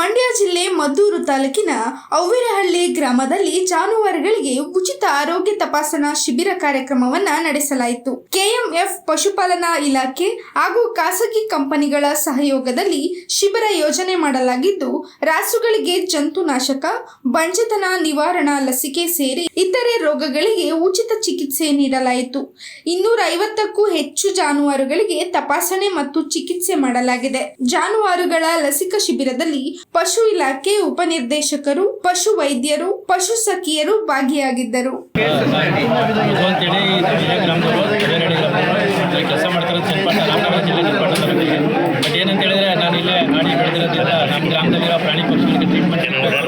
ಮಂಡ್ಯ ಜಿಲ್ಲೆ ಮದ್ದೂರು ತಾಲೂಕಿನ ಅವ್ವಿರಹಳ್ಳಿ ಗ್ರಾಮದಲ್ಲಿ ಜಾನುವಾರುಗಳಿಗೆ ಉಚಿತ ಆರೋಗ್ಯ ತಪಾಸಣಾ ಶಿಬಿರ ಕಾರ್ಯಕ್ರಮವನ್ನು ನಡೆಸಲಾಯಿತು. ಕೆಎಂಎಫ್ ಪಶುಪಾಲನಾ ಇಲಾಖೆ ಹಾಗೂ ಖಾಸಗಿ ಕಂಪನಿಗಳ ಸಹಯೋಗದಲ್ಲಿ ಶಿಬಿರ ಯೋಜನೆ ಮಾಡಲಾಗಿದ್ದು, ರಾಸುಗಳಿಗೆ ಜಂತುನಾಶಕ, ಬಂಜೆತನ ನಿವಾರಣಾ ಲಸಿಕೆ ಸೇರಿ ಇತರೆ ರೋಗಗಳಿಗೆ ಉಚಿತ ಚಿಕಿತ್ಸೆ ನೀಡಲಾಯಿತು. 250ಕ್ಕೂ ಹೆಚ್ಚು ಜಾನುವಾರುಗಳಿಗೆ ತಪಾಸಣೆ ಮತ್ತು ಚಿಕಿತ್ಸೆ ಮಾಡಲಾಗಿದೆ. ಜಾನುವಾರುಗಳ ಲಸಿಕಾ ಶಿಬಿರದಲ್ಲಿ ಪಶು ಇಲಾಖೆ ಉಪನಿರ್ದೇಶಕರು, ಪಶು ವೈದ್ಯರು, ಪಶು ಸಖಿಯರು ಭಾಗಿಯಾಗಿದ್ದರು. ಕೆಲಸ ಮಾಡ್ತಾರೆ ರಾಮನಗರ ಜಿಲ್ಲೆ ಬಟ್ ಏನಂತ ಹೇಳಿದ್ರೆ ನಾನು ಇಲ್ಲೇ ಗಾಡಿ ಬೆಳೆದಿರೋದ್ರಿಂದ ನಮ್ಮ ಗ್ರಾಮದಲ್ಲಿರೋ ಪ್ರಾಣಿ ಪಕ್ಷಿಗಳಿಗೆ ಟ್ರೀಟ್ಮೆಂಟ್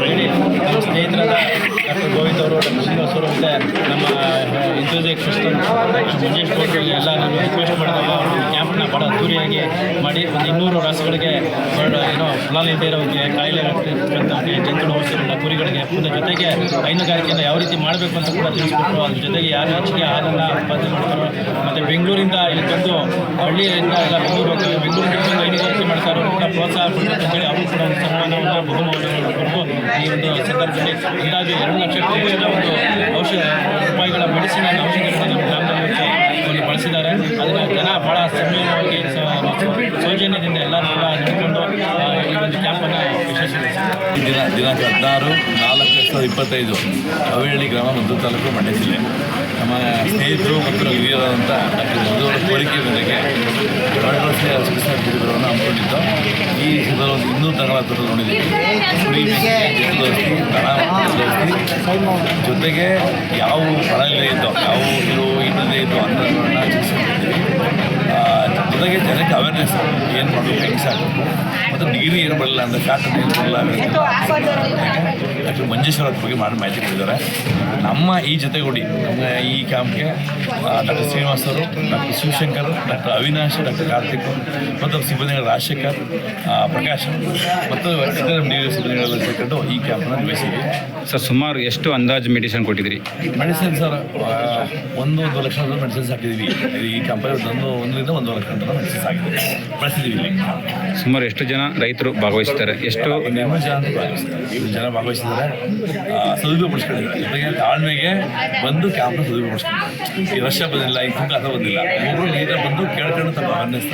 ಹೇಳಿ ನಮ್ಮ ಸ್ನೇಹಿತರಾದ ಡಾಕ್ಟರ್ ಗೋವಿಂದ್ ಅವರು, ಡಾಕ್ಟರ್ ಶ್ರೀನಿವಾಸ್ ಅವರು ಮತ್ತು ನಮ್ಮ ಇಂಥೂಸಿಯಾಸ್ಟ್ ಸಿಸ್ಟಮ್ ಮಂಜೇಶ್ ಗೌಡ್ರು ಎಲ್ಲ ನಾನು ರಿಕ್ವೆಸ್ಟ್ ಮಾಡಿದಾಗ ಅವರು ಕ್ಯಾಂಪ್ನ ಭಾಳ ಅದ್ದೂರಿಯಾಗಿ ಮಾಡಿ ಒಂದು 200 ರಾಸುಗಳಿಗೆ ಏನೋ ಫಲಾಲ್ ಇಲ್ಲದೆ ಇರೋರಿಗೆ, ಕಾಯಿಲೆ ಆಗ್ತಿರ್ತಕ್ಕಂಥವ್ರಿಗೆ, ಜಂತು ಔಷಧಿಗಳನ್ನ ಕುರಿಗಳಿಗೆ, ಜೊತೆಗೆ ಹೈನುಗಾರಿಕೆಯನ್ನು ಯಾವ ರೀತಿ ಮಾಡಬೇಕು ಅಂತ ಕೂಡ ತಿಳಿಸ್ಕೊಟ್ರು. ಅದ್ರ ಜೊತೆಗೆ ಯಾರು ಹೆಚ್ಚಿಗೆ ಹಾಲನ್ನು ಉತ್ಪಾದನೆ ಮಾಡ್ತಾರೋ ಮತ್ತು ಬೆಂಗಳೂರಿಂದ ಇಲ್ಲಿ ಬಂದು ಹಳ್ಳಿಯಿಂದ ಎಲ್ಲ ಬೆಂಗಳೂರಿಂದ ಬಂದು ಹೈನುಗಾರಿಕೆ ಮಾಡ್ತಾರೋ ಕೂಡ ಪ್ರೋತ್ಸಾಹ ಕೊಡಬೇಕು ಅಂತೇಳಿ ಅವರು ಕೂಡ ಒಂದು ಸನ್ಮಾನವನ್ನು ಬಹುಮಾನವನ್ನು ಕೊಟ್ಟು ಈ ಒಂದು ಸಂದರ್ಭದಲ್ಲಿ ಅಂದಾಜು 2 ಲಕ್ಷಕ್ಕೂ ಹೆಚ್ಚಿನ ಒಂದು ರೂಪಾಯಿಗಳ ಮೆಡಿಸಿನ್ ಔಷಧಿಗಳನ್ನು ನಮ್ಮ ಗ್ರಾಮದಲ್ಲಿ ಬಳಸಿದ್ದಾರೆ. ಅದನ್ನು ಜನ ಭಾಳ ಸಂಯಮವಾಗಿ ಸೌಜನ್ಯದಿಂದ ಎಲ್ಲರೂ ಕೂಡ ನಿಂತ್ಕೊಂಡು ಈ ಒಂದು ಕ್ಯಾಂಪನ್ನು ಯಶಸ್ವಿಗೊಳಿಸಿದ್ದಾರೆ. ದಿನಾಂಕ 16/4/2025 ಅವ್ವಿರಹಳ್ಳಿ ಗ್ರಾಮ ಮದ್ದೂರು ತಾಲೂಕು ಮಂಡ್ಯ ಜಿಲ್ಲೆ. ನಮ್ಮ ಸ್ನೇಹಿತರು ಮತ್ತು ಹಿರಿಯರಾದಂಥ ಡಾಕ್ಟರ್ ಮಧುವರ ಕೋರಿಕೆ ಮೇರೆಗೆ ಚಿಕಿತ್ಸಾ ಶಿಬಿರವನ್ನು ಹಮ್ಮಿಕೊಂಡಿದ್ದು, ಈ ಶಿಬಿರದಲ್ಲಿ ಒಂದು 200 ದನಗಳ ಹತ್ತಿರ ನೋಡಿದ್ದೀವಿ. ಕುರಿ, ಜಂತು ಔಷಧಿ, ದನ ಔಷಧಿ, ಜೊತೆಗೆ ಯಾವ ಫಲ ಇಲ್ಲದೆ ಇದ್ದೋ, ಯಾವ ಇಲ್ಲದೆ ಇದ್ದೋ ಅಂಥವುಗಳನ್ನ ಚಿಕಿತ್ಸೆ ಮಾಡ್ತೀವಿ. ಜೊತೆಗೆ ಜನಕ್ಕೆ ಅವೇರ್ನೆಸ್ ಏನು ಮಾಡಬೇಕು, ಹೆಂಗೆ ಸಾಕಬೇಕು, ಮತ್ತು ಡಿಗ್ರಿ ಏನು ಬರಲಿಲ್ಲ ಅಂದರೆ ಫ್ಯಾಕ್ಟ್ರಿ ಏನು ಬರಲ್ಲ ಡಾಕ್ಟರ್ ಮಂಜೇಶ್ವರ ಬಗ್ಗೆ ಮಾಡಿ ಮಾಹಿತಿ ಕೊಟ್ಟಿದ್ದಾರೆ. ನಮ್ಮ ಈ ಜೊತೆಗೂಡಿ ನಮ್ಮ ಈ ಕ್ಯಾಂಪ್ಗೆ ಡಾಕ್ಟರ್ ಶ್ರೀನಿವಾಸ್ ಅವರು, doctor Shivashankar, doctor Avinash, doctor Karthik ಮತ್ತು ಸಿಬ್ಬಂದಿಗಳ ರಾಜಶೇಖರ್, ಪ್ರಕಾಶ್ ಮತ್ತು ಇತರ ಸಿಬ್ಬಂದಿಗಳೆಲ್ಲ ಸೇರಿಕೊಂಡು ಈ ಕ್ಯಾಂಪನ್ನು ನಿರ್ವಹಿಸಿದ್ವಿ. ಸರ್, ಸುಮಾರು ಎಷ್ಟು ಅಂದಾಜು ಮೆಡಿಸಿನ್ ಕೊಟ್ಟಿದ್ದೀರಿ? ಮೆಡಿಸಿನ್ ಸರ್ 1 ಲಕ್ಷ ಮೆಡಿಸಿನ್ಸ್ ಹಾಕಿದ್ದೀವಿ ಈ ಕ್ಯಾಂಪಲ್ಲಿ. 1 ಲಕ್ಷ ಅಂತ ಮೆಡಿಸಿನ್ಸ್ ಹಾಕಿದ್ದೀವಿ, ಬಳಸಿದ್ದೀವಿ. ಇಲ್ಲಿ ಸುಮಾರು ಎಷ್ಟು ಜನ ರೈತರು ಭಾಗವಹಿಸ್ತಾರೆ? ಎಷ್ಟು 200 ಜನ ಭಾಗವಹಿಸಿದ್ದಾರೆ, ಸದುಪಯೋಗಪಡಿಸ್ಕೊಂಡಿದ್ದಾರೆ. ಜೊತೆಗೆ ತಾಳ್ಮೆಗೆ ಬಂದು ಕ್ಯಾಂಪ್ನ ಸದುಪಯೋಗಪಡಿಸ್ಕೊಂಡಿದ್ದಾರೆ. ಈ ವರ್ಷ ಬಂದಿಲ್ಲ, ಈ ತುಂಗ ಅಥವಾ ಬಂದಿಲ್ಲ, ಒಬ್ಬರು ನೀಟಾಗಿ ಬಂದು ಕೇಳ್ಕೊಂಡು ತಮ್ಮ ಅವೇರ್ನೆಸ್ನ